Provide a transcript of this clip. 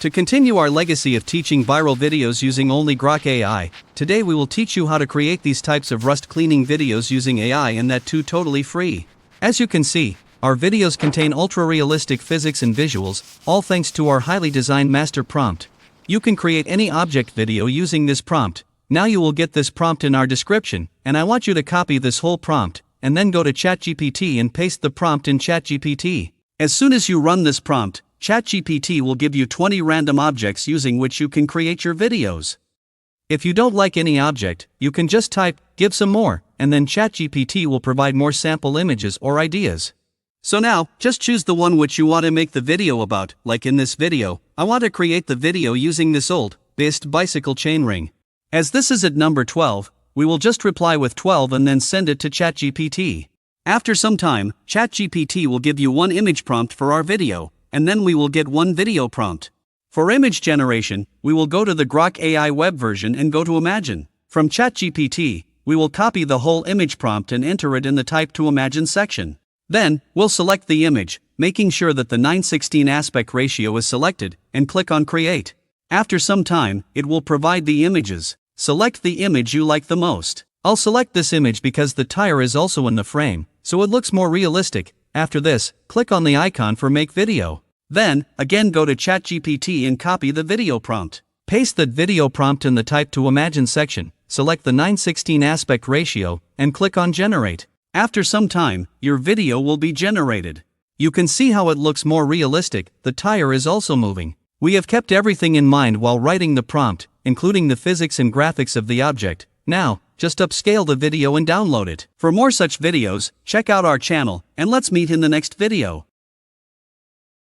To continue our legacy of teaching viral videos using only Grok AI, today we will teach you how to create these types of rust cleaning videos using AI, and that too totally free. As you can see, our videos contain ultra-realistic physics and visuals, all thanks to our highly designed master prompt. You can create any object video using this prompt. Now you will get this prompt in our description, and I want you to copy this whole prompt, and then go to ChatGPT and paste the prompt in ChatGPT. As soon as you run this prompt, ChatGPT will give you 20 random objects using which you can create your videos. If you don't like any object, you can just type, "give some more," and then ChatGPT will provide more sample images or ideas. So now, just choose the one which you want to make the video about. Like in this video, I want to create the video using this old, best bicycle chainring. As this is at number 12, we will just reply with 12 and then send it to ChatGPT. After some time, ChatGPT will give you one image prompt for our video, and then we will get one video prompt. For image generation, we will go to the Grok AI web version and go to Imagine. From ChatGPT, we will copy the whole image prompt and enter it in the Type to Imagine section. Then, we'll select the image, making sure that the 9:16 aspect ratio is selected, and click on Create. After some time, it will provide the images. Select the image you like the most. I'll select this image because the tire is also in the frame, so it looks more realistic. After this, click on the icon for Make Video. Then, again go to ChatGPT and copy the video prompt. Paste that video prompt in the Type to Imagine section, select the 9:16 aspect ratio, and click on Generate. After some time, your video will be generated. You can see how it looks more realistic. The tire is also moving. We have kept everything in mind while writing the prompt, including the physics and graphics of the object. Now, just upscale the video and download it. For more such videos, check out our channel, and let's meet in the next video.